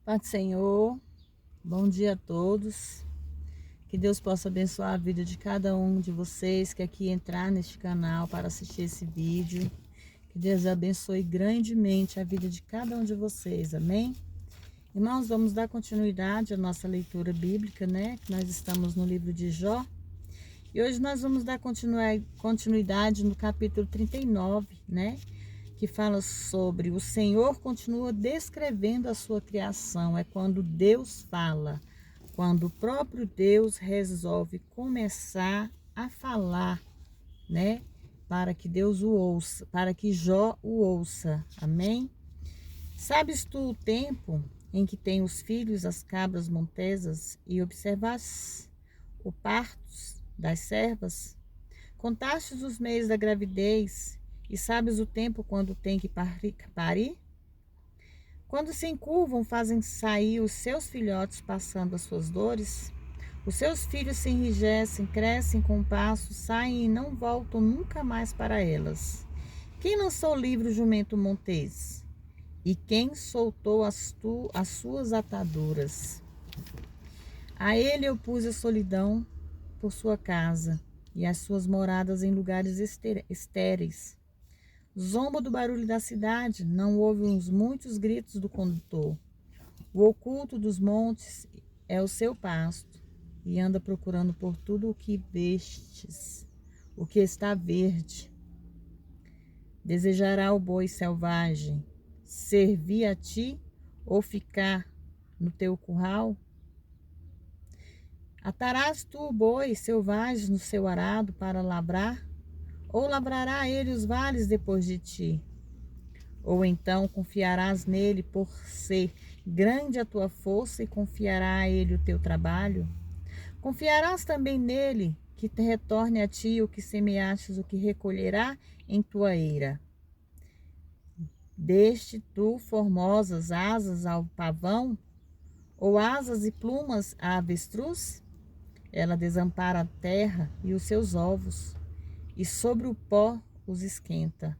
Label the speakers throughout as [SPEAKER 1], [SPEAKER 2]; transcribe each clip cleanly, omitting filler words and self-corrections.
[SPEAKER 1] Pai do Senhor, bom dia a todos. Que Deus possa abençoar a vida de cada um de vocês que aqui entrar neste canal para assistir esse vídeo. Que Deus abençoe grandemente a vida de cada um de vocês, amém? Irmãos, vamos dar continuidade à nossa leitura bíblica, né? Nós estamos no livro de Jó. E hoje nós vamos dar continuidade no capítulo 39, né? Que fala sobre o Senhor continua descrevendo a sua criação. É quando Deus fala, quando o próprio Deus resolve começar a falar, né? Para que Deus o ouça, para que Jó o ouça. Amém? Sabes tu o tempo em que tem os filhos as cabras montesas e observas o parto das servas? Contastes os meses da gravidez e sabes o tempo quando tem que parir? Quando se encurvam, fazem sair os seus filhotes passando as suas dores? Os seus filhos se enrijecem, crescem com o passo, saem e não voltam nunca mais para elas. Quem lançou livre o jumento montês? E quem soltou as suas ataduras? A ele eu pus a solidão por sua casa e as suas moradas em lugares estéreis. Zomba do barulho da cidade, não ouve os muitos gritos do condutor. O oculto dos montes é o seu pasto, e anda procurando por tudo o que vestes, o que está verde. Desejará o boi selvagem servir a ti ou ficar no teu curral? Atarás tu o boi selvagem no seu arado para lavrar? Ou lavrará ele os vales depois de ti? Ou então confiarás nele por ser grande a tua força e confiará a ele o teu trabalho? Confiarás também nele que te retorne a ti o que semeastes, o que recolherá em tua eira? Deste tu formosas asas ao pavão? Ou asas e plumas à avestruz? Ela desampara a terra e os seus ovos, e sobre o pó os esquenta.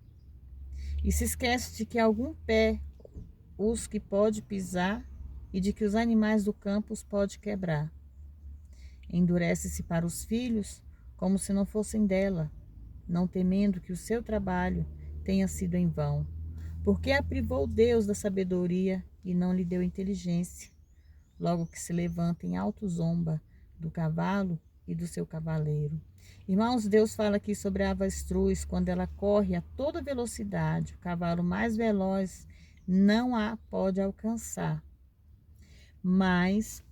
[SPEAKER 1] E se esquece de que algum pé os que pode pisar e de que os animais do campo os pode quebrar. Endurece-se para os filhos como se não fossem dela, não temendo que o seu trabalho tenha sido em vão. Porque a privou Deus da sabedoria e não lhe deu inteligência. Logo que se levanta em alto zomba do cavalo e do seu cavaleiro. Irmãos, Deus fala aqui sobre a avestruz, quando ela corre a toda velocidade, o cavalo mais veloz não a pode alcançar, mas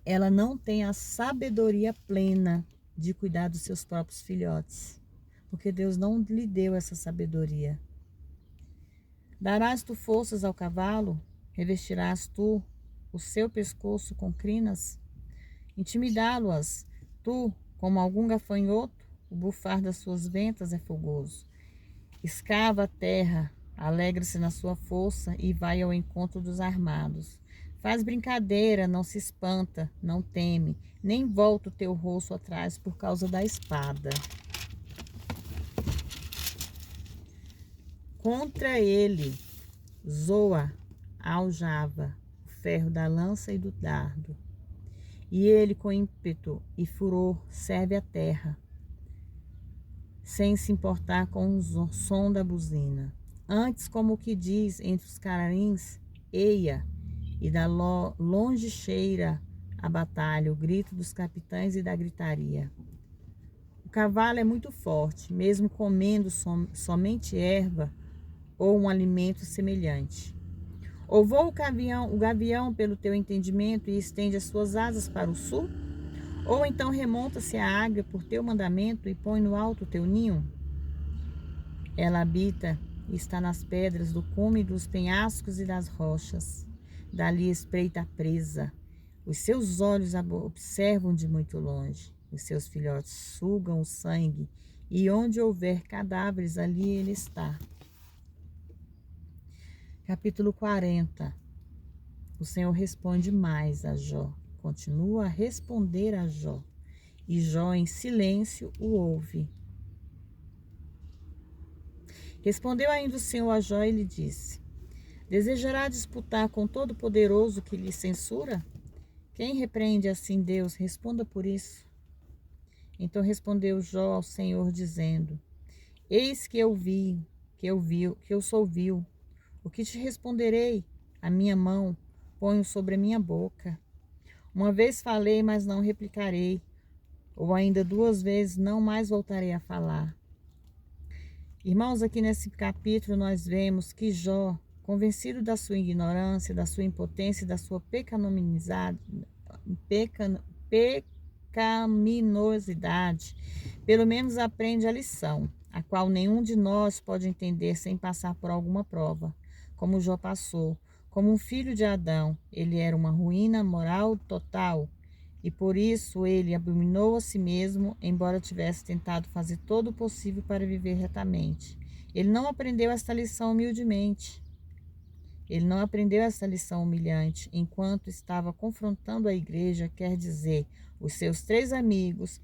[SPEAKER 1] ela não tem a sabedoria plena de cuidar dos seus próprios filhotes, porque Deus não lhe deu essa sabedoria. Darás tu forças ao cavalo? Revestirás tu o seu pescoço com crinas? Intimidá-lo-as tu como algum gafanhoto? O bufar das suas ventas é fogoso. Escava a terra, alegra-se na sua força e vai ao encontro dos armados. Faz brincadeira, não se espanta, não teme, nem volta o teu rosto atrás por causa da espada. Contra ele zoa a aljava, o ferro da lança e do dardo. E ele com ímpeto e furor serve a terra, sem se importar com o som da buzina. Antes, como o que diz entre os cararins, eia, e da longe cheira a batalha, o grito dos capitães e da gritaria. O cavalo é muito forte, mesmo comendo somente erva ou um alimento semelhante. Ou voa o gavião pelo teu entendimento e estende as suas asas para o sul? Ou então remonta-se a águia por teu mandamento e põe no alto o teu ninho? Ela habita e está nas pedras do cume dos penhascos e das rochas. Dali espreita a presa. Os seus olhos observam de muito longe. Os seus filhotes sugam o sangue, e onde houver cadáveres, ali ele está. Capítulo 40. O Senhor responde mais a Jó. Continua a responder a Jó. E Jó em silêncio o ouve. Respondeu ainda o Senhor a Jó e lhe disse: Desejará disputar com Todo-Poderoso que lhe censura? Quem repreende assim Deus, responda por isso. Então respondeu Jó ao Senhor, dizendo: Eis que eu sou vil. O que te responderei? A minha mão ponho sobre a minha boca. Uma vez falei, mas não replicarei, ou ainda 2 vezes não mais voltarei a falar. Irmãos, aqui nesse capítulo nós vemos que Jó, convencido da sua ignorância, da sua impotência e da sua pecaminosidade, pelo menos aprende a lição, a qual nenhum de nós pode entender sem passar por alguma prova, como Jó passou. Como um filho de Adão, ele era uma ruína moral total, e por isso ele abominou a si mesmo, embora tivesse tentado fazer todo o possível para viver retamente. Ele não aprendeu esta lição humildemente. Ele não aprendeu essa lição humilhante enquanto estava confrontando a igreja, quer dizer, os seus 3 amigos.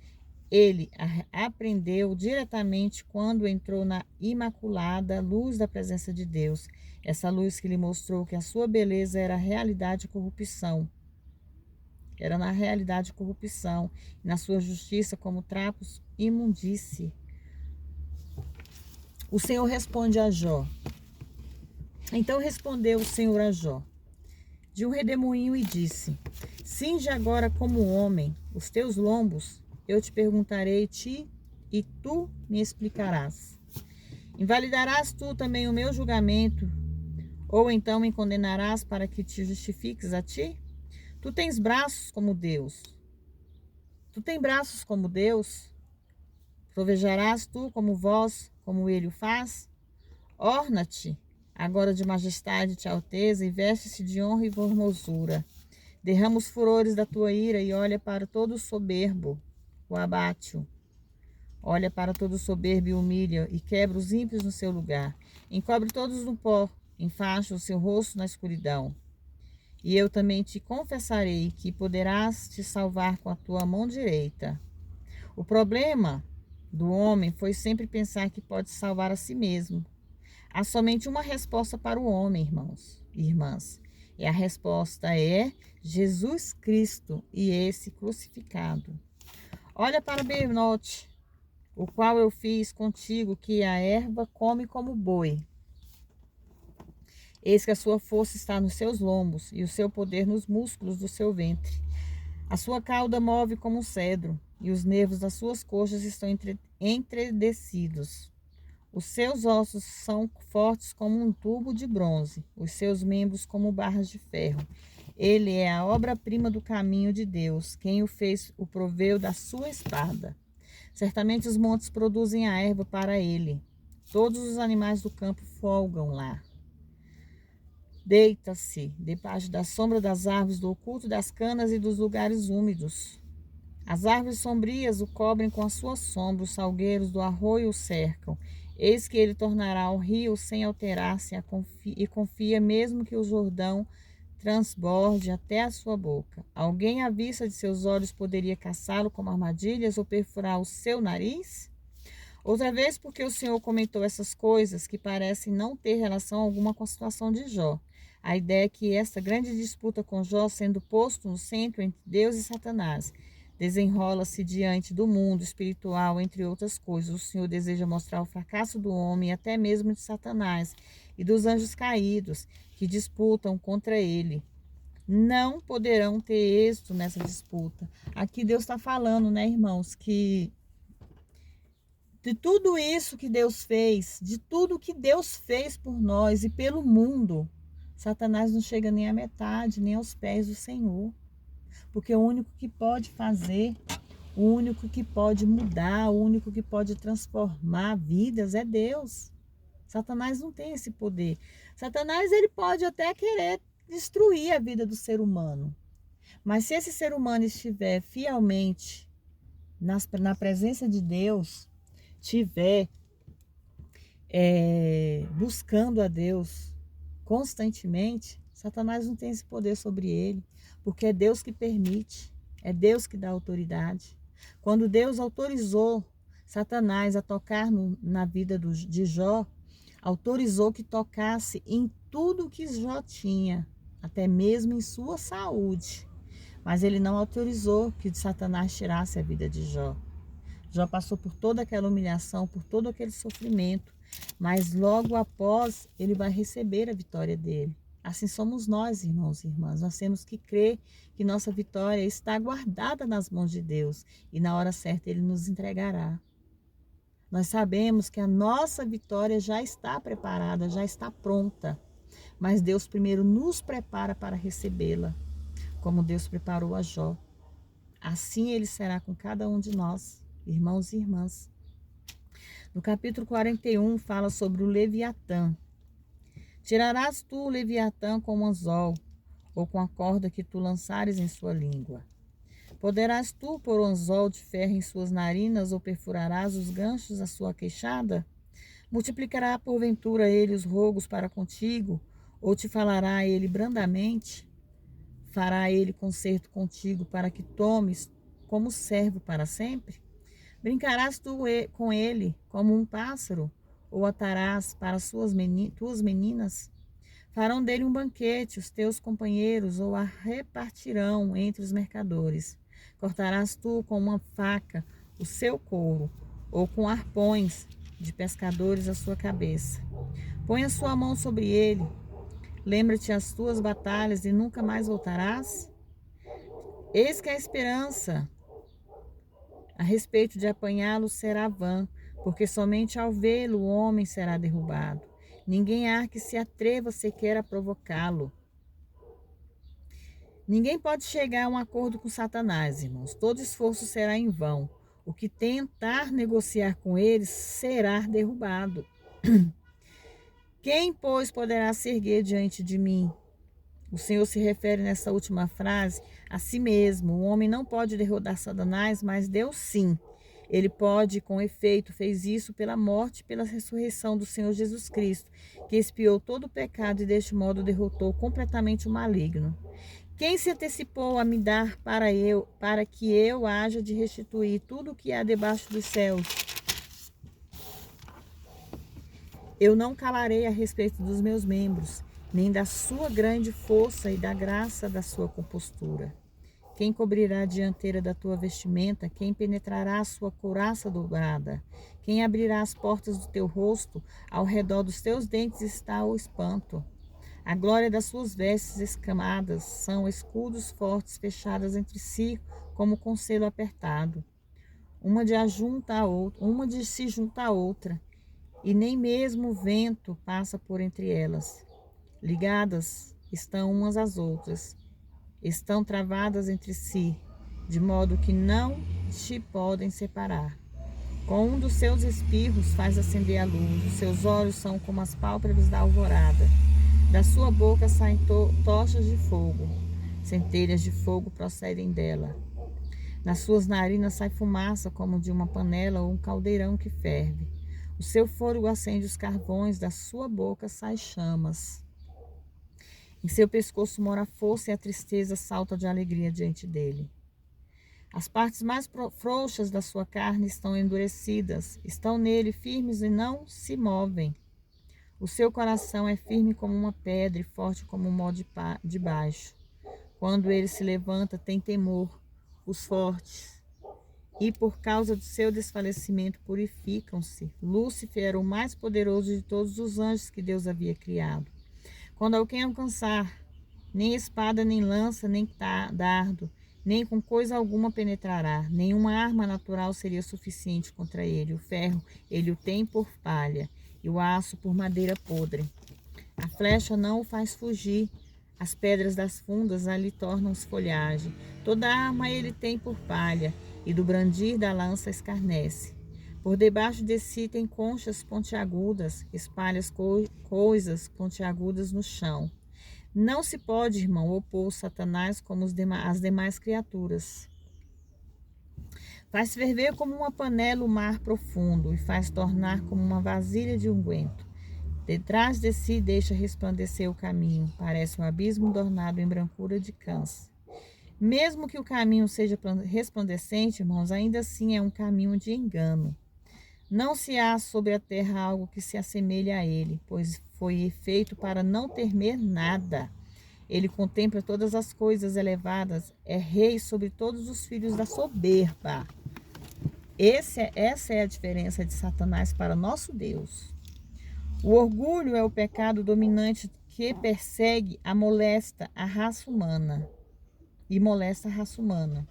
[SPEAKER 1] Ele aprendeu diretamente quando entrou na imaculada luz da presença de Deus. Essa luz que lhe mostrou que a sua beleza era realidade e corrupção. Era na realidade corrupção, e na sua justiça como trapos imundície. O Senhor responde a Jó. Então respondeu o Senhor a Jó, de um redemoinho, e disse: Cinge agora como homem os teus lombos, eu te perguntarei e tu me explicarás. Invalidarás tu também o meu julgamento, ou então me condenarás para que te justifiques a ti? Tu tens braços como Deus. Tu tens braços como Deus? Provejarás tu como vós, como ele o faz? Orna-te agora de majestade e de alteza, e veste-se de honra e formosura. Derrama os furores da tua ira e olha para todo soberbo, o abate-o. Olha para todo soberbo e humilha, e quebra os ímpios no seu lugar. Encobre todos no pó, enfaixa o seu rosto na escuridão. E eu também te confessarei que poderás te salvar com a tua mão direita. O problema do homem foi sempre pensar que pode salvar a si mesmo. Há somente uma resposta para o homem, irmãos e irmãs. E a resposta é Jesus Cristo e esse crucificado. Olha para Benote, o qual eu fiz contigo, que a erva come como boi. Eis que a sua força está nos seus lombos e o seu poder nos músculos do seu ventre. A sua cauda move como um cedro e os nervos das suas coxas estão entredecidos. Os seus ossos são fortes como um tubo de bronze, os seus membros como barras de ferro. Ele é a obra-prima do caminho de Deus. Quem o fez o proveu da sua espada. Certamente os montes produzem a erva para ele. Todos os animais do campo folgam lá. Deita-se debaixo da sombra das árvores, do oculto das canas e dos lugares úmidos. As árvores sombrias o cobrem com a sua sombra, os salgueiros do arroio o cercam. Eis que ele tornará ao rio sem alterar-se e confia mesmo que o Jordão transborde até a sua boca. Alguém à vista de seus olhos poderia caçá-lo como armadilhas ou perfurar o seu nariz? Outra vez, porque o Senhor comentou essas coisas que parecem não ter relação alguma com a situação de Jó. A ideia é que essa grande disputa com Jó, sendo posto no centro entre Deus e Satanás, desenrola-se diante do mundo espiritual, entre outras coisas. O Senhor deseja mostrar o fracasso do homem, até mesmo de Satanás e dos anjos caídos que disputam contra ele. Não poderão ter êxito nessa disputa. Aqui Deus está falando, né, irmãos, que de tudo isso que Deus fez, de tudo que Deus fez por nós e pelo mundo, Satanás não chega nem à metade, nem aos pés do Senhor. Porque o único que pode fazer, o único que pode mudar, o único que pode transformar vidas é Deus. Satanás não tem esse poder. Satanás, ele pode até querer destruir a vida do ser humano. Mas se esse ser humano estiver fielmente na presença de Deus, estiver buscando a Deus constantemente, Satanás não tem esse poder sobre ele. Porque é Deus que permite, é Deus que dá autoridade. Quando Deus autorizou Satanás a tocar na vida de Jó, autorizou que tocasse em tudo o que Jó tinha, até mesmo em sua saúde. Mas ele não autorizou que Satanás tirasse a vida de Jó. Jó passou por toda aquela humilhação, por todo aquele sofrimento, mas logo após ele vai receber a vitória dele. Assim somos nós, irmãos e irmãs. Nós temos que crer que nossa vitória está guardada nas mãos de Deus e na hora certa ele nos entregará. Nós sabemos que a nossa vitória já está preparada, já está pronta, mas Deus primeiro nos prepara para recebê-la, como Deus preparou a Jó. Assim ele será com cada um de nós, irmãos e irmãs. No capítulo 41 fala sobre o Leviatã. Tirarás tu o Leviatã com um anzol, ou com a corda que tu lançares em sua língua. Poderás tu pôr um anzol de ferro em suas narinas, ou perfurarás os ganchos à sua queixada? Multiplicará porventura ele os rogos para contigo, ou te falará ele brandamente? Fará ele concerto contigo para que tomes como servo para sempre? Brincarás tu com ele como um pássaro, ou atarás para tuas meninas? Farão dele um banquete os teus companheiros, ou a repartirão entre os mercadores. Cortarás tu com uma faca o seu couro, ou com arpões de pescadores a sua cabeça. Põe a sua mão sobre ele, lembra-te as tuas batalhas e nunca mais voltarás? Eis que a esperança a respeito de apanhá-lo será vã, porque somente ao vê-lo o homem será derrubado. Ninguém há que se atreva sequer a provocá-lo. Ninguém pode chegar a um acordo com Satanás, irmãos. Todo esforço será em vão. O que tentar negociar com eles será derrubado. Quem, pois, poderá se erguer diante de mim? O Senhor se refere nessa última frase a si mesmo. O homem não pode derrotar Satanás, mas Deus sim. Ele pode, com efeito, fez isso pela morte e pela ressurreição do Senhor Jesus Cristo, que expiou todo o pecado e deste modo derrotou completamente o maligno. Quem se antecipou a me dar para que eu haja de restituir tudo o que há debaixo dos céus? Eu não calarei a respeito dos meus membros, nem da sua grande força e da graça da sua compostura. Quem cobrirá a dianteira da tua vestimenta? Quem penetrará a sua couraça dobrada? Quem abrirá as portas do teu rosto? Ao redor dos teus dentes está o espanto. A glória das suas vestes escamadas são escudos fortes fechadas entre si, como com selo apertado. Uma de se junta à outra, e nem mesmo o vento passa por entre elas. Ligadas estão umas às outras, estão travadas entre si, de modo que não te podem separar. Com um dos seus espirros faz acender a luz, os seus olhos são como as pálpebras da alvorada. Da sua boca saem tochas de fogo, centelhas de fogo procedem dela. Nas suas narinas sai fumaça como de uma panela ou um caldeirão que ferve. O seu fôlego acende os carvões, da sua boca saem chamas. Em seu pescoço mora a força e a tristeza salta de alegria diante dele. As partes mais frouxas da sua carne estão endurecidas, estão nele firmes e não se movem. O seu coração é firme como uma pedra e forte como um mó de baixo. Quando ele se levanta, tem temor os fortes, e por causa do seu desfalecimento purificam-se. Lúcifer era o mais poderoso de todos os anjos que Deus havia criado. Quando alguém alcançar, nem espada, nem lança, nem dardo, nem com coisa alguma penetrará. Nenhuma arma natural seria suficiente contra ele. O ferro, ele o tem por palha, e o aço por madeira podre. A flecha não o faz fugir. As pedras das fundas ali tornam-se folhagem. Toda arma ele tem por palha, e do brandir da lança escarnece. Por debaixo de si tem conchas pontiagudas, espalha coisas pontiagudas no chão. Não se pode, irmão, opor Satanás como as demais criaturas. Faz ferver como uma panela o mar profundo e faz tornar como uma vasilha de unguento. Detrás de si deixa resplandecer o caminho, parece um abismo adornado em brancura de câncer. Mesmo que o caminho seja resplandecente, irmãos, ainda assim é um caminho de engano. Não se há sobre a terra algo que se assemelhe a ele, pois foi feito para não temer nada. Ele contempla todas as coisas elevadas, é rei sobre todos os filhos da soberba. Essa é a diferença de Satanás para nosso Deus. O orgulho é o pecado dominante que persegue molesta a raça humana e molesta a raça humana.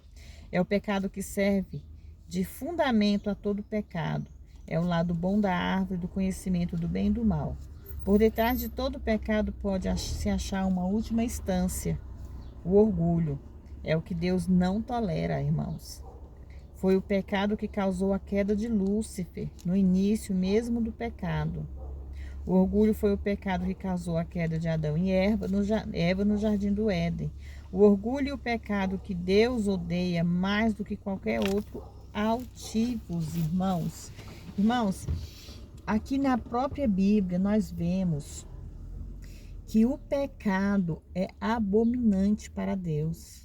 [SPEAKER 1] É o pecado que serve de fundamento a todo pecado. É o lado bom da árvore do conhecimento do bem e do mal. Por detrás de todo pecado pode se achar uma última instância, o orgulho. É o que Deus não tolera, irmãos. Foi o pecado que causou a queda de Lúcifer, no início mesmo do pecado. O orgulho foi o pecado que causou a queda de Adão e Eva no jardim do Éden. O orgulho e o pecado que Deus odeia mais do que qualquer outro altivos, irmãos. Irmãos, aqui na própria Bíblia nós vemos que o pecado é abominante para Deus.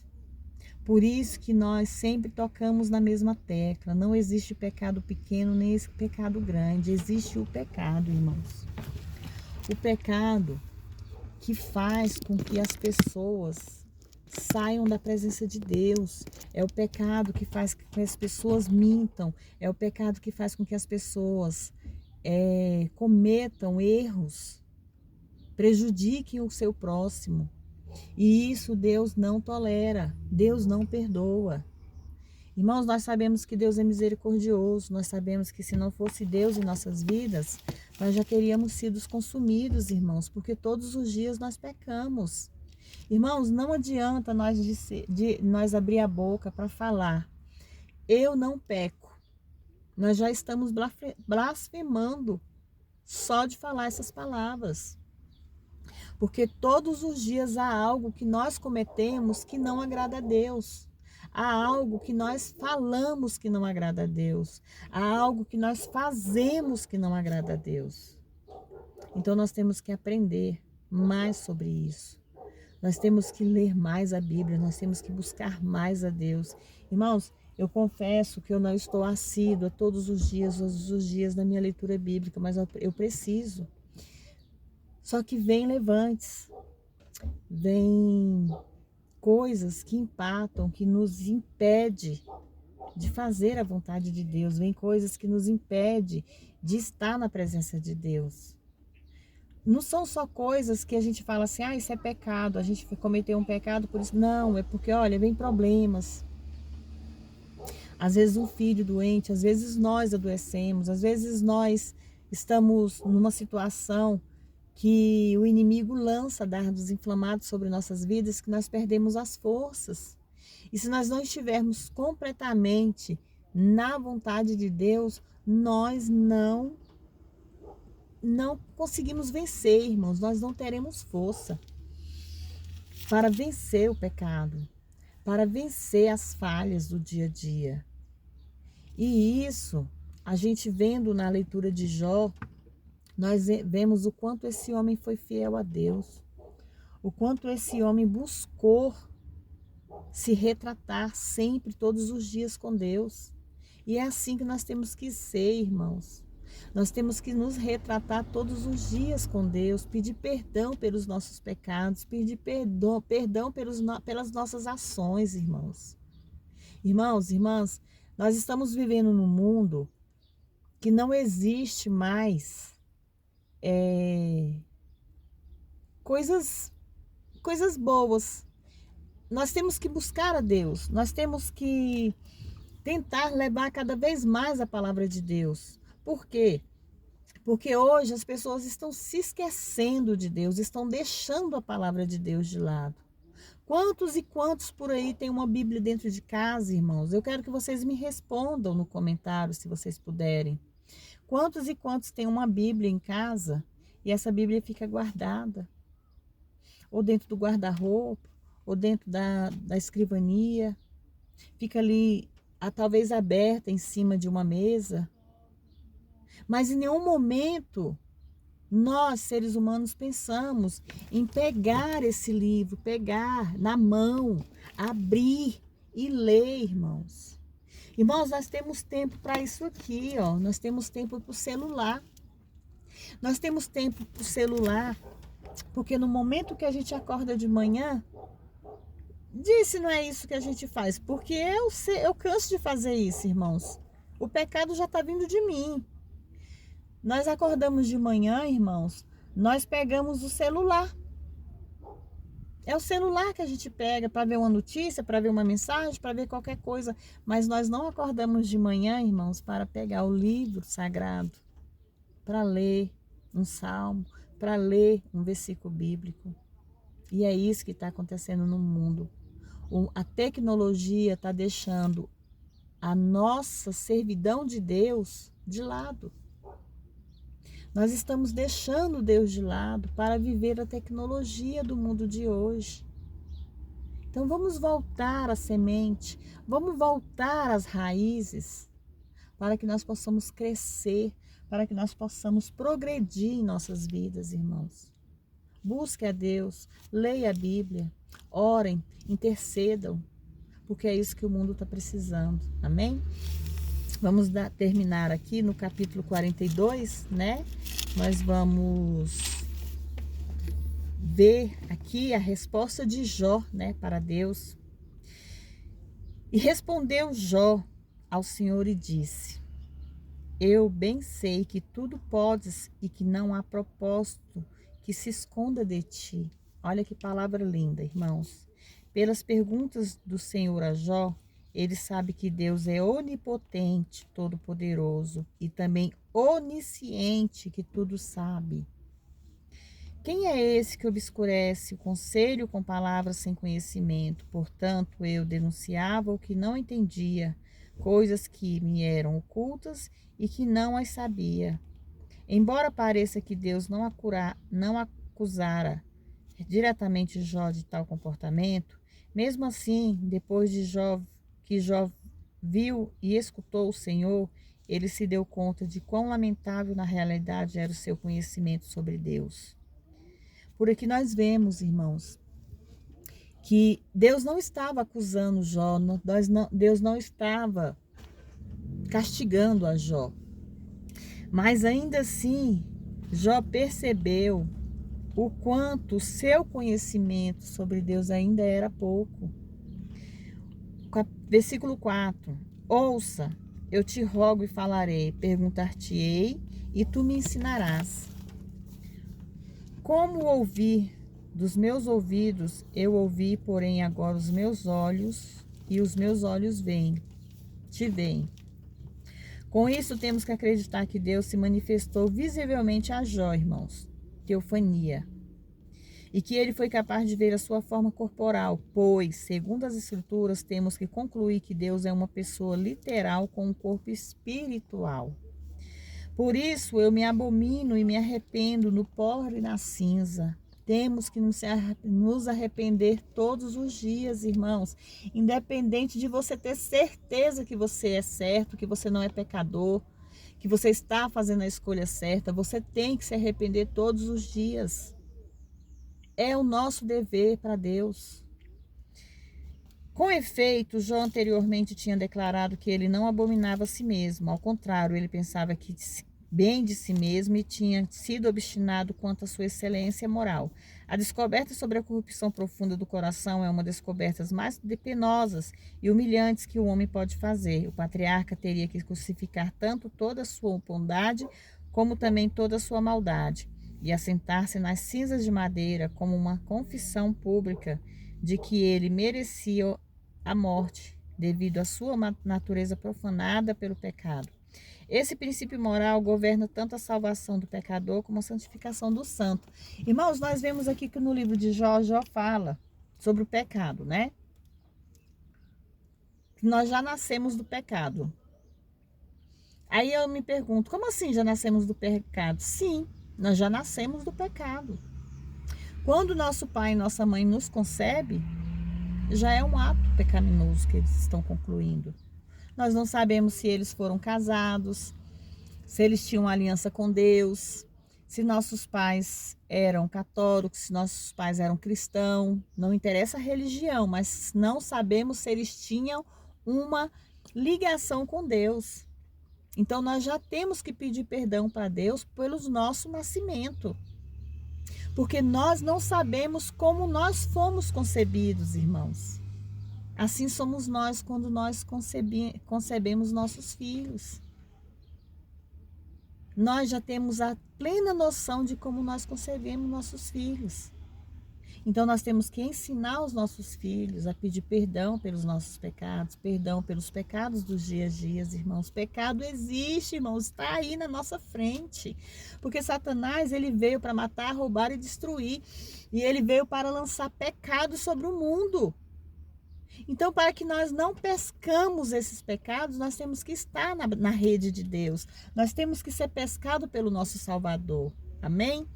[SPEAKER 1] Por isso que nós sempre tocamos na mesma tecla. Não existe pecado pequeno nem pecado grande. Existe o pecado, irmãos. O pecado que faz com que as pessoas saiam da presença de Deus. É o pecado que faz com que as pessoas mintam. É o pecado que faz com que as pessoas cometam erros, prejudiquem o seu próximo. E isso Deus não tolera, Deus não perdoa. Irmãos, nós sabemos que Deus é misericordioso, nós sabemos que se não fosse Deus em nossas vidas, nós já teríamos sido consumidos, irmãos, porque todos os dias nós pecamos. Irmãos, não adianta nós abrir a boca para falar, eu não peco. Nós já estamos blasfemando só de falar essas palavras. Porque todos os dias há algo que nós cometemos que não agrada a Deus. Há algo que nós falamos que não agrada a Deus. Há algo que nós fazemos que não agrada a Deus. Então nós temos que aprender mais sobre isso. Nós temos que ler mais a Bíblia, nós temos que buscar mais a Deus. Irmãos, eu confesso que eu não estou assídua todos os dias da minha leitura bíblica, mas eu preciso. Só que vem levantes, vem coisas que empatam, que nos impede de fazer a vontade de Deus, vem coisas que nos impede de estar na presença de Deus. Não são só coisas que a gente fala assim, isso é pecado, a gente cometeu um pecado por isso. Não, é porque, olha, vem problemas. Às vezes um filho doente, às vezes nós adoecemos, às vezes nós estamos numa situação que o inimigo lança dardos inflamados sobre nossas vidas, que nós perdemos as forças. E se nós não estivermos completamente na vontade de Deus, nós não conseguimos vencer, irmãos. Nós não teremos força para vencer o pecado, para vencer as falhas do dia a dia. E isso, a gente vendo na leitura de Jó, nós vemos o quanto esse homem foi fiel a Deus, o quanto esse homem buscou se retratar sempre, todos os dias com Deus. E é assim que nós temos que ser, irmãos. Nós temos que nos retratar todos os dias com Deus, pedir perdão pelos nossos pecados, pedir perdão pelas nossas ações, irmãos. Irmãos, irmãs, nós estamos vivendo num mundo que não existe mais coisas boas. Nós temos que buscar a Deus, nós temos que tentar levar cada vez mais a palavra de Deus. Por quê? Porque hoje as pessoas estão se esquecendo de Deus, estão deixando a palavra de Deus de lado. Quantos e quantos por aí tem uma Bíblia dentro de casa, irmãos? Eu quero que vocês me respondam no comentário, se vocês puderem. Quantos e quantos tem uma Bíblia em casa e essa Bíblia fica guardada? Ou dentro do guarda-roupa, ou dentro da escrivania, fica ali, talvez aberta em cima de uma mesa. Mas em nenhum momento nós, seres humanos, pensamos em pegar esse livro, pegar na mão, abrir e ler, irmãos. Irmãos, nós temos tempo para isso aqui, ó. Nós temos tempo para o celular. Nós temos tempo para o celular, porque no momento que a gente acorda de manhã, disse não é isso que a gente faz, porque eu canso de fazer isso, irmãos. O pecado já está vindo de mim. Nós acordamos de manhã, irmãos, nós pegamos o celular. É o celular que a gente pega para ver uma notícia, para ver uma mensagem, para ver qualquer coisa. Mas nós não acordamos de manhã, irmãos, para pegar o livro sagrado, para ler um salmo, para ler um versículo bíblico. E é isso que está acontecendo no mundo. A tecnologia está deixando a nossa servidão de Deus de lado. Nós estamos deixando Deus de lado para viver a tecnologia do mundo de hoje. Então vamos voltar à semente, vamos voltar às raízes, para que nós possamos crescer, para que nós possamos progredir em nossas vidas, irmãos. Busque a Deus, leia a Bíblia, orem, intercedam, porque é isso que o mundo está precisando, amém? Vamos terminar aqui no capítulo 42, né? Nós vamos ver aqui a resposta de Jó, né, para Deus. E respondeu Jó ao Senhor e disse: eu bem sei que tudo podes e que não há propósito que se esconda de ti. Olha que palavra linda, irmãos. Pelas perguntas do Senhor a Jó, ele sabe que Deus é onipotente, todo-poderoso e também onisciente, que tudo sabe. Quem é esse que obscurece o conselho com palavras sem conhecimento? Portanto, eu denunciava o que não entendia, coisas que me eram ocultas e que não as sabia. Embora pareça que Deus não acusara diretamente Jó de tal comportamento, mesmo assim, depois de que Jó viu e escutou o Senhor, ele se deu conta de quão lamentável na realidade era o seu conhecimento sobre Deus. Por aqui nós vemos, irmãos, que Deus não estava acusando Jó, Deus não estava castigando a Jó. Mas ainda assim, Jó percebeu o quanto o seu conhecimento sobre Deus ainda era pouco. Versículo 4. Ouça, eu te rogo e falarei, perguntar-te-ei e tu me ensinarás. Como ouvir dos meus ouvidos, eu ouvi, porém agora os meus olhos, e os meus olhos te veem. Com isso, temos que acreditar que Deus se manifestou visivelmente a Jó, irmãos, teofania, e que ele foi capaz de ver a sua forma corporal, pois, segundo as Escrituras, temos que concluir que Deus é uma pessoa literal com um corpo espiritual. Por isso, eu me abomino e me arrependo no pó e na cinza. Temos que nos arrepender todos os dias, irmãos. Independente de você ter certeza que você é certo, que você não é pecador, que você está fazendo a escolha certa, você tem que se arrepender todos os dias. É o nosso dever para Deus. Com efeito, Jó anteriormente tinha declarado que ele não abominava a si mesmo. Ao contrário, ele pensava que bem de si mesmo e tinha sido obstinado quanto à sua excelência moral. A descoberta sobre a corrupção profunda do coração é uma das descobertas mais penosas e humilhantes que o homem pode fazer. O patriarca teria que crucificar tanto toda a sua bondade como também toda a sua maldade e assentar-se nas cinzas de madeira como uma confissão pública de que ele merecia a morte devido à sua natureza profanada pelo pecado. Esse princípio moral governa tanto a salvação do pecador como a santificação do santo. Irmãos, nós vemos aqui que no livro de Jó fala sobre o pecado, né? Nós já nascemos do pecado. Aí eu me pergunto, como assim já nascemos do pecado? Sim, nós já nascemos do pecado. Quando nosso pai e nossa mãe nos concebe, já é um ato pecaminoso que eles estão concluindo. Nós não sabemos se eles foram casados, se eles tinham aliança com Deus, se nossos pais eram católicos, se nossos pais eram cristãos. Não interessa a religião, mas não sabemos se eles tinham uma ligação com Deus. Então nós já temos que pedir perdão para Deus pelo nosso nascimento. Porque nós não sabemos como nós fomos concebidos, irmãos. Assim somos nós quando nós concebemos nossos filhos. Nós já temos a plena noção de como nós concebemos nossos filhos. Então nós temos que ensinar os nossos filhos a pedir perdão pelos nossos pecados, perdão pelos pecados dos dias a dias, irmãos. Pecado existe, irmãos, está aí na nossa frente. Porque Satanás, ele veio para matar, roubar e destruir. E ele veio para lançar pecado sobre o mundo. Então, para que nós não pescamos esses pecados, nós temos que estar na rede de Deus. Nós temos que ser pescados pelo nosso Salvador. Amém?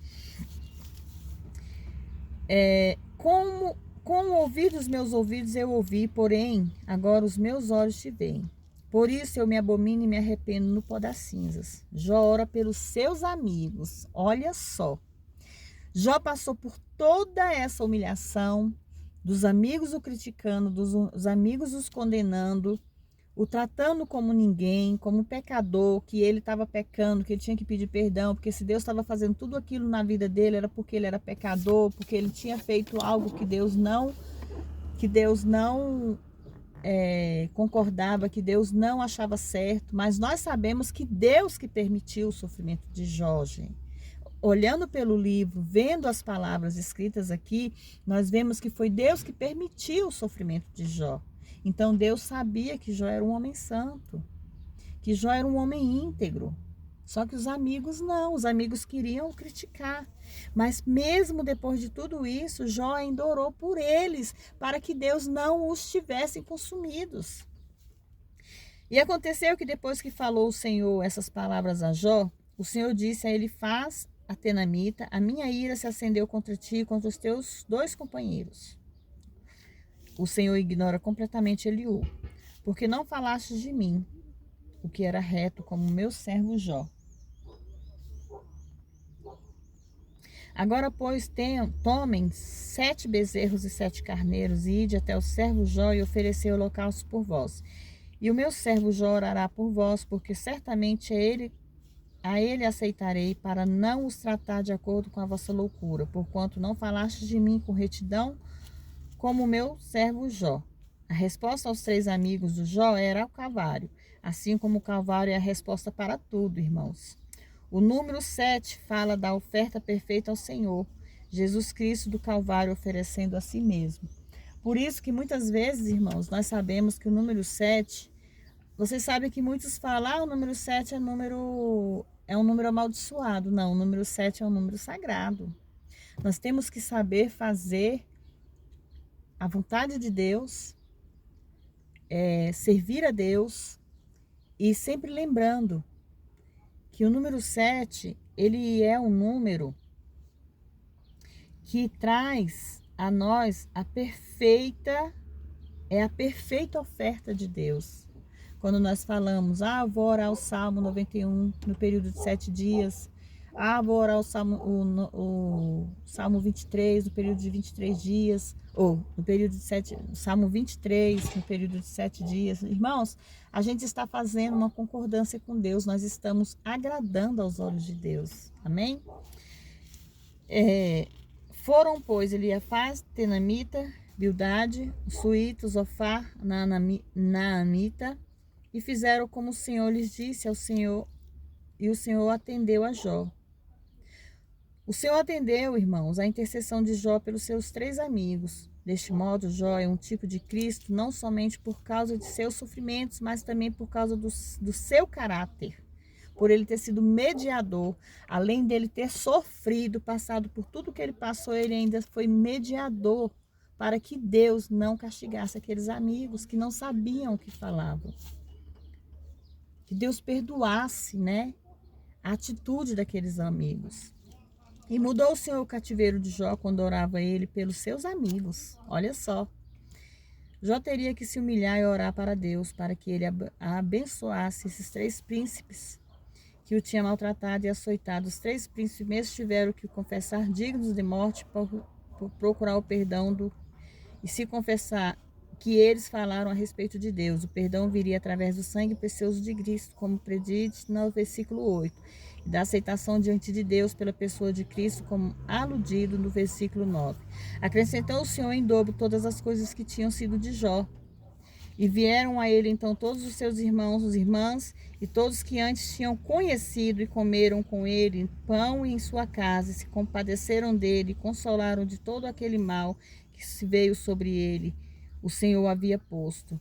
[SPEAKER 1] Com o ouvir dos meus ouvidos eu ouvi, porém, agora os meus olhos te veem. Por isso eu me abomino e me arrependo no pó das cinzas. Jó ora pelos seus amigos. Olha só. Jó passou por toda essa humilhação, dos amigos o criticando, dos amigos os condenando, o tratando como ninguém, como pecador, que ele estava pecando, que ele tinha que pedir perdão, porque se Deus estava fazendo tudo aquilo na vida dele, era porque ele era pecador, porque ele tinha feito algo que Deus não concordava, que Deus não achava certo. Mas nós sabemos que Deus que permitiu o sofrimento de Jó, gente. Olhando pelo livro, vendo as palavras escritas aqui, nós vemos que foi Deus que permitiu o sofrimento de Jó. Então Deus sabia que Jó era um homem santo, que Jó era um homem íntegro. Só que os amigos não, os amigos queriam criticar. Mas mesmo depois de tudo isso, Jó ainda orou por eles, para que Deus não os tivesse consumidos. E aconteceu que depois que falou o Senhor essas palavras a Jó, o Senhor disse a Elifaz, a Tenamita: a minha ira se acendeu contra ti e contra os teus 2 companheiros. O Senhor ignora completamente Eliú, porque não falaste de mim, o que era reto, como meu servo Jó. Agora, pois, tomem 7 bezerros e 7 carneiros, e ide até o servo Jó e oferecei holocaustos por vós. E o meu servo Jó orará por vós, porque certamente a ele aceitarei, para não os tratar de acordo com a vossa loucura, porquanto não falaste de mim com retidão, como meu servo Jó. A resposta aos 3 amigos do Jó era o Calvário, assim como o Calvário é a resposta para tudo, irmãos. O número 7 fala da oferta perfeita ao Senhor, Jesus Cristo do Calvário oferecendo a si mesmo. Por isso que muitas vezes, irmãos, nós sabemos que o número 7, vocês sabem que muitos falam, o número 7 é um número amaldiçoado. Não, o número 7 é um número sagrado. Nós temos que saber fazer a vontade de Deus, servir a Deus, e sempre lembrando que o número 7, ele é um número que traz a nós a perfeita oferta de Deus. Quando nós falamos, vou orar o Salmo 91 no período de 7 dias, vou orar o Salmo 23 no período de 23 dias, ou no período de 7, Salmo 23 no período de 7 dias. Irmãos, a gente está fazendo uma concordância com Deus, nós estamos agradando aos olhos de Deus, amém? Foram, pois, Eliafaz, Tenamita, Bildade, Suíta, Zofar, Naamita, e fizeram como o Senhor lhes disse ao Senhor, e o Senhor atendeu a Jó. O Senhor atendeu, irmãos, a intercessão de Jó pelos seus 3 amigos. Deste modo, Jó é um tipo de Cristo, não somente por causa de seus sofrimentos, mas também por causa do seu caráter. Por ele ter sido mediador, além dele ter sofrido, passado por tudo que ele passou, ele ainda foi mediador para que Deus não castigasse aqueles amigos que não sabiam o que falavam. Que Deus perdoasse, a atitude daqueles amigos. E mudou o Senhor o cativeiro de Jó quando orava ele pelos seus amigos. Olha só. Jó teria que se humilhar e orar para Deus, para que ele abençoasse esses 3 príncipes que o tinha maltratado e açoitado. Os 3 príncipes mesmo tiveram que confessar dignos de morte por procurar o perdão e se confessar que eles falaram a respeito de Deus. O perdão viria através do sangue precioso de Cristo, como predito no versículo 8, e da aceitação diante de Deus pela pessoa de Cristo, como aludido no versículo 9. Acrescentou o Senhor em dobro todas as coisas que tinham sido de Jó. E vieram a ele então todos os seus irmãos, os irmãs, e todos que antes tinham conhecido e comeram com ele pão em sua casa, e se compadeceram dele, e consolaram de todo aquele mal que se veio sobre ele, o Senhor havia posto.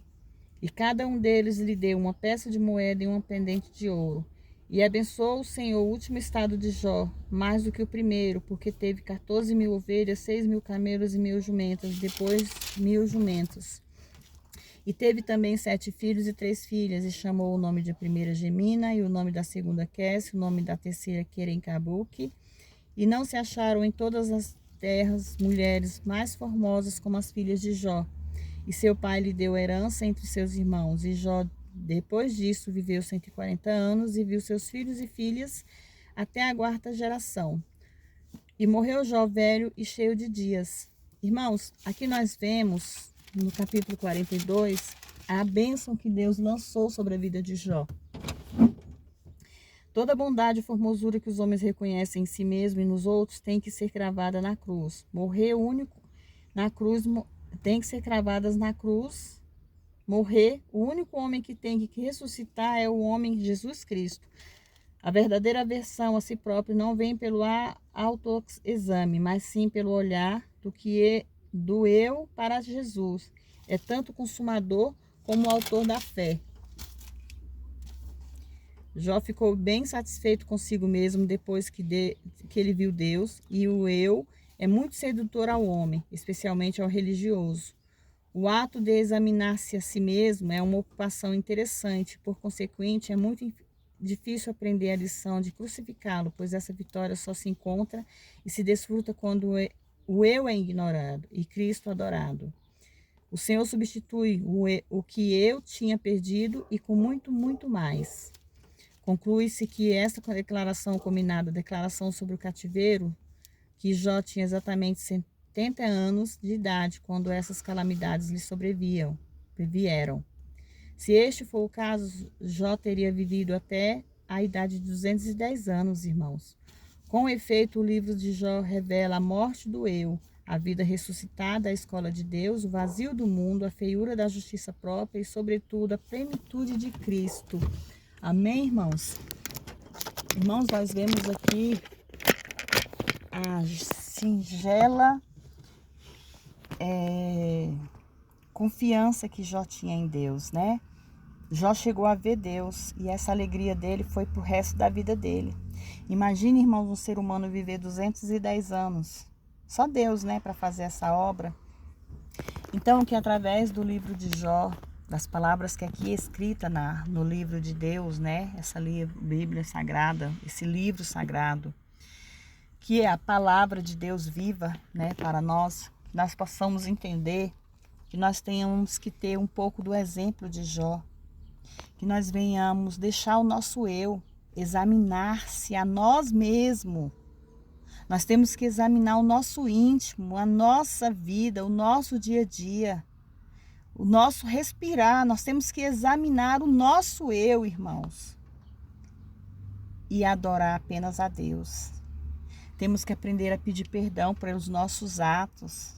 [SPEAKER 1] E cada um deles lhe deu uma peça de moeda e uma pendente de ouro. E abençoou o Senhor o último estado de Jó, mais do que o primeiro, porque teve 14.000 ovelhas, 6.000 camelos e 1.000 jumentas, depois 1.000 jumentos. E teve também 7 filhos e 3 filhas, e chamou o nome de primeira Gemina, e o nome da segunda Quesse, o nome da terceira Querencabuque. E não se acharam em todas as terras mulheres mais formosas como as filhas de Jó. E seu pai lhe deu herança entre seus irmãos. E Jó, depois disso, viveu 140 anos, e viu seus filhos e filhas até a 4ª geração. E morreu Jó velho e cheio de dias. Irmãos, aqui nós vemos no capítulo 42, a bênção que Deus lançou sobre a vida de Jó. Toda bondade e formosura que os homens reconhecem em si mesmo e nos outros tem que ser cravada na cruz. Morrer único na cruz, tem que ser cravadas na cruz. Morrer, o único homem que tem que ressuscitar é o homem Jesus Cristo. A verdadeira aversão a si próprio não vem pelo autoexame, mas sim pelo olhar do eu para Jesus. É tanto o consumador como o autor da fé. Jó ficou bem satisfeito consigo mesmo depois que ele viu Deus, e o eu é muito sedutor ao homem, especialmente ao religioso. O ato de examinar-se a si mesmo é uma ocupação interessante, por consequente, é muito difícil aprender a lição de crucificá-lo, pois essa vitória só se encontra e se desfruta quando o eu é ignorado e Cristo adorado. O Senhor substitui o que eu tinha perdido e com muito, muito mais. Conclui-se que esta declaração combinada, declaração sobre o cativeiro, que Jó tinha exatamente 70 anos de idade quando essas calamidades lhe sobrevieram. Se este for o caso, Jó teria vivido até a idade de 210 anos, irmãos. Com efeito, o livro de Jó revela a morte do eu, a vida ressuscitada, a escola de Deus, o vazio do mundo, a feiura da justiça própria e, sobretudo, a plenitude de Cristo. Amém, irmãos? Irmãos, nós vemos aqui a singela confiança que Jó tinha em Deus, né? Jó chegou a ver Deus e essa alegria dele foi pro resto da vida dele. Imagine, irmãos, um ser humano viver 210 anos. Só Deus, né, para fazer essa obra. Então, que através do livro de Jó, das palavras que aqui é escrita no livro de Deus, né, essa Bíblia Sagrada, esse livro sagrado, que é a palavra de Deus viva, né, para nós possamos entender que nós tenhamos que ter um pouco do exemplo de Jó, que nós venhamos deixar o nosso eu examinar-se a nós mesmos. Nós temos que examinar o nosso íntimo, a nossa vida, o nosso dia a dia, o nosso respirar. Nós temos que examinar o nosso eu, irmãos, e adorar apenas a Deus. Temos que aprender a pedir perdão pelos nossos atos,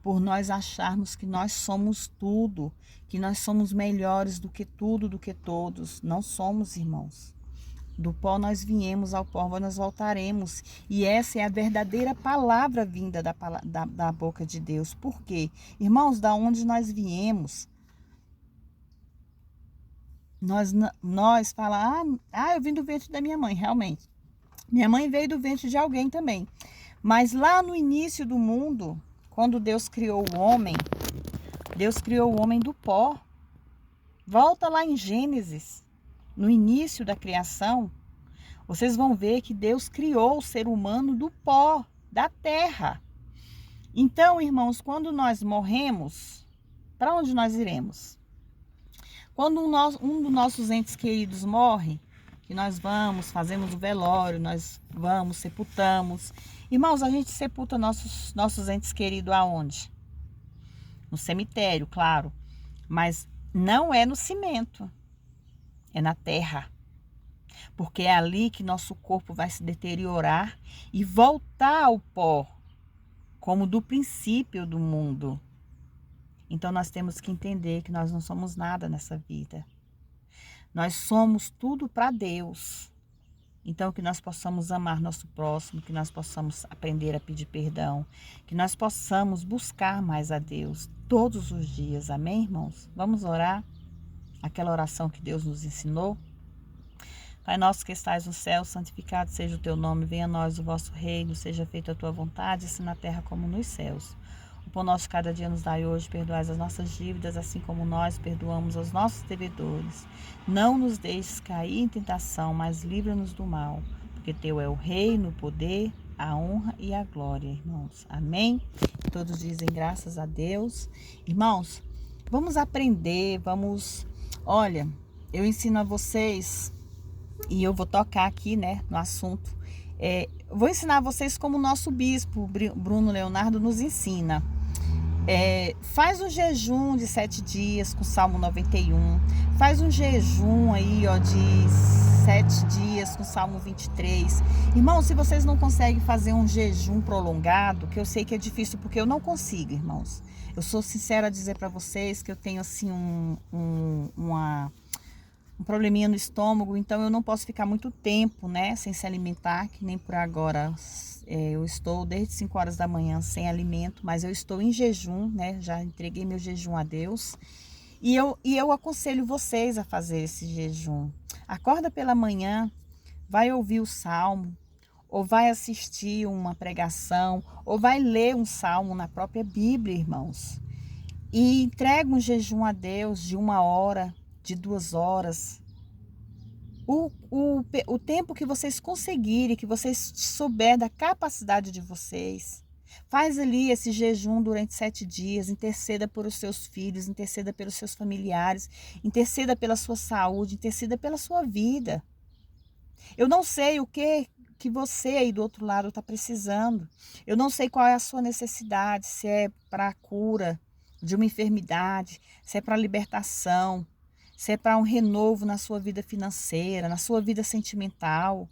[SPEAKER 1] por nós acharmos que nós somos tudo, que nós somos melhores do que tudo, do que todos. Não somos, irmãos. Do pó nós viemos, ao pó nós voltaremos. E essa é a verdadeira palavra vinda da boca de Deus. Por quê? Irmãos, da onde nós viemos, nós falamos, eu vim do ventre da minha mãe, realmente. Minha mãe veio do ventre de alguém também. Mas lá no início do mundo, quando Deus criou o homem do pó. Volta lá em Gênesis, no início da criação, vocês vão ver que Deus criou o ser humano do pó, da terra. Então, irmãos, quando nós morremos, para onde nós iremos? Quando um dos nossos entes queridos morre, que nós vamos, fazemos o velório, nós vamos, sepultamos. Irmãos, a gente sepulta nossos entes queridos aonde? no cemitério, claro, mas não é no cimento, é na terra. Porque é ali que nosso corpo vai se deteriorar e voltar ao pó, como do princípio do mundo. Então nós temos que entender que nós não somos nada nessa vida. Nós somos tudo para Deus. Então que nós possamos amar nosso próximo, que nós possamos aprender a pedir perdão, que nós possamos buscar mais a Deus todos os dias. Amém, irmãos? Vamos orar aquela oração que Deus nos ensinou. Pai nosso que estais no céu, santificado seja o teu nome, venha a nós o vosso reino, seja feita a tua vontade, assim na terra como nos céus. O pão nosso cada dia nos dai hoje, perdoai as nossas dívidas, assim como nós perdoamos aos nossos devedores. Não nos deixes cair em tentação, mas livra-nos do mal, porque teu é o reino, o poder, a honra e a glória, irmãos. Amém? Todos dizem graças a Deus. Irmãos, vamos aprender, Olha, eu ensino a vocês... E eu vou tocar aqui, né, no assunto. Vou ensinar a vocês como o nosso bispo, Bruno Leonardo, nos ensina. Faz um jejum de 7 dias com Salmo 91. Faz um jejum aí, ó, de 7 dias com Salmo 23. Irmãos, se vocês não conseguem fazer um jejum prolongado, que eu sei que é difícil, porque eu não consigo, irmãos. Eu sou sincera a dizer para vocês que eu tenho, assim, um probleminha no estômago, então eu não posso ficar muito tempo, né, sem se alimentar, que nem por agora. Eu estou desde 5 horas da manhã sem alimento, mas eu estou em jejum, né, já entreguei meu jejum a Deus, e eu aconselho vocês a fazer esse jejum. Acorda pela manhã, vai ouvir o salmo, ou vai assistir uma pregação, ou vai ler um salmo na própria Bíblia, irmãos, e entrega um jejum a Deus de 1 hora, de 2 horas, o tempo que vocês conseguirem, que vocês souberem da capacidade de vocês. Faz ali esse jejum durante 7 dias, interceda por os seus filhos, interceda pelos seus familiares, interceda pela sua saúde, interceda pela sua vida. Eu não sei o que você aí do outro lado está precisando. Eu não sei qual é a sua necessidade, se é para a cura de uma enfermidade, se é para a libertação, se é para um renovo na sua vida financeira, na sua vida sentimental,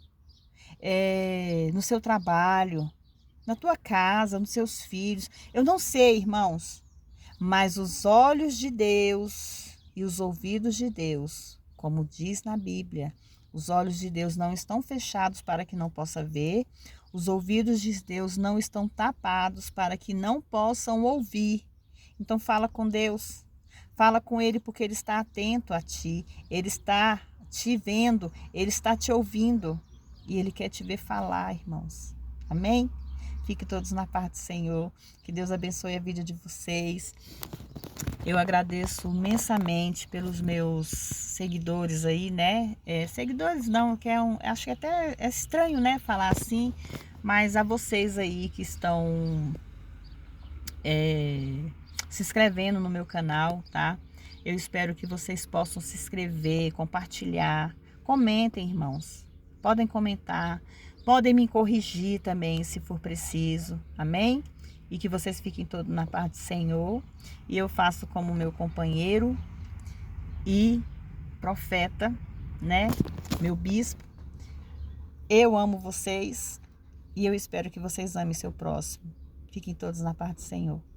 [SPEAKER 1] no seu trabalho, na tua casa, nos seus filhos. Eu não sei, irmãos, mas os olhos de Deus e os ouvidos de Deus, como diz na Bíblia, os olhos de Deus não estão fechados para que não possa ver, os ouvidos de Deus não estão tapados para que não possam ouvir. Então fala com Deus. Fala com Ele porque Ele está atento a ti, Ele está te vendo, Ele está te ouvindo e Ele quer te ver falar, irmãos. Amém? Fiquem todos na paz do Senhor, que Deus abençoe a vida de vocês. Eu agradeço imensamente pelos meus seguidores aí, né? Seguidores não, que acho que até é estranho, né, falar assim, mas a vocês aí que estão... se inscrevendo no meu canal, tá? Eu espero que vocês possam se inscrever, compartilhar, comentem, irmãos. Podem comentar, podem me corrigir também, se for preciso, amém? E que vocês fiquem todos na paz do Senhor. E eu faço como meu companheiro e profeta, né? Meu bispo. Eu amo vocês e eu espero que vocês amem seu próximo. Fiquem todos na paz do Senhor.